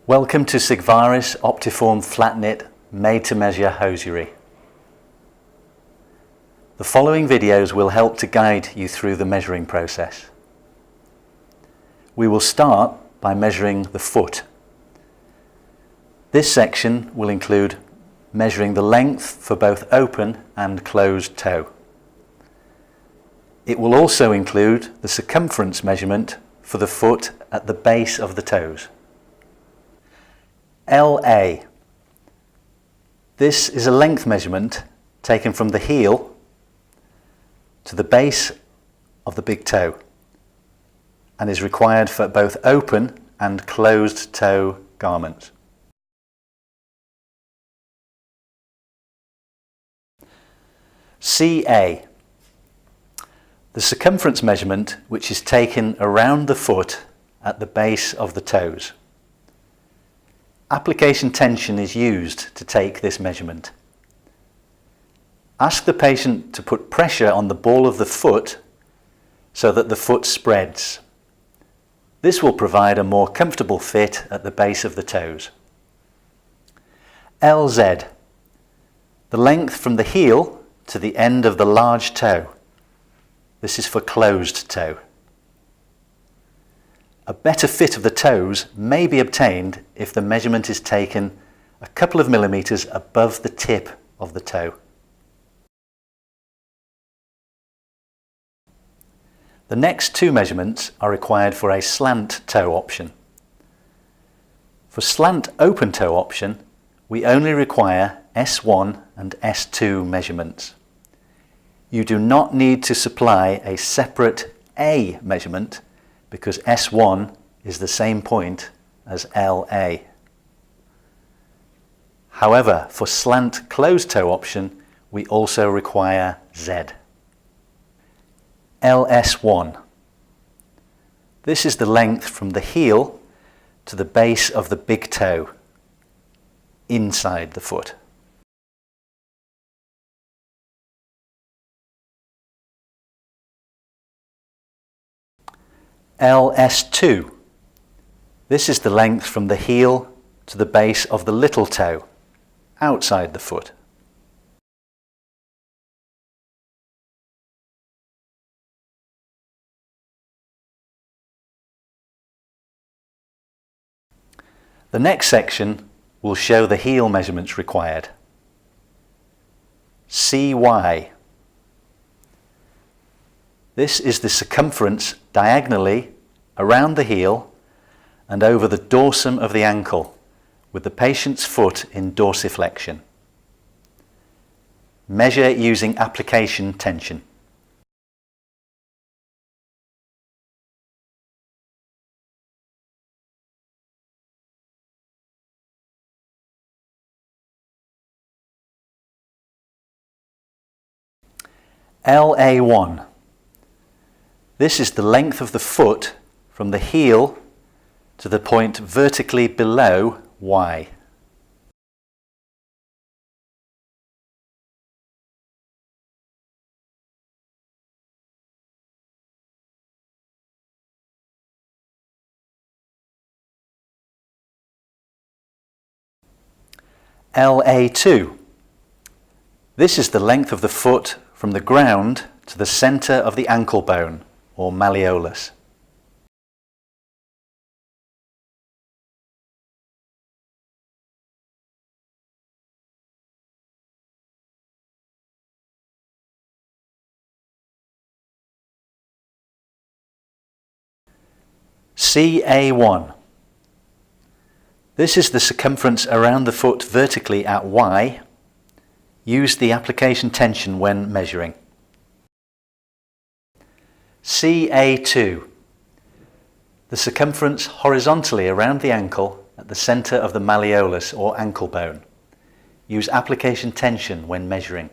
Welcome to SIGVARIS OPTIFORM Flat Knit made-to-measure hosiery. The following videos will help to guide you through the measuring process. We will start by measuring the foot. This section will include measuring the length for both open and closed toe. It will also include the circumference measurement for the foot at the base of the toes. LA. This is a length measurement taken from the heel to the base of the big toe and is required for both open and closed toe garments. CA. The circumference measurement which is taken around the foot at the base of the toes. Application tension is used to take this measurement. Ask the patient to put pressure on the ball of the foot so that the foot spreads. This will provide a more comfortable fit at the base of the toes. LZ. The length from the heel to the end of the large toe. This is for closed toe. A better fit of the toes may be obtained if the measurement is taken a couple of millimeters above the tip of the toe. The next two measurements are required for a slant toe option. For slant open toe option, we only require S1 and S2 measurements. You do not need to supply a separate A measurement because S1 is the same point as LA. However, for slant closed toe option, we also require Z. LS1. This is the length from the heel to the base of the big toe, inside the foot. LS2. This is the length from the heel to the base of the little toe, outside the foot. The next section will show the heel measurements required. CY. This is the circumference diagonally around the heel and over the dorsum of the ankle, with the patient's foot in dorsiflexion. Measure using application tension. LA1. This is the length of the foot from the heel to the point vertically below Y. LA2. This is the length of the foot from the ground to the center of the ankle bone, or malleolus. CA1. This is the circumference around the foot vertically at Y. Use the application tension when measuring. CA2. The circumference horizontally around the ankle at the center of the malleolus or ankle bone. Use application tension when measuring.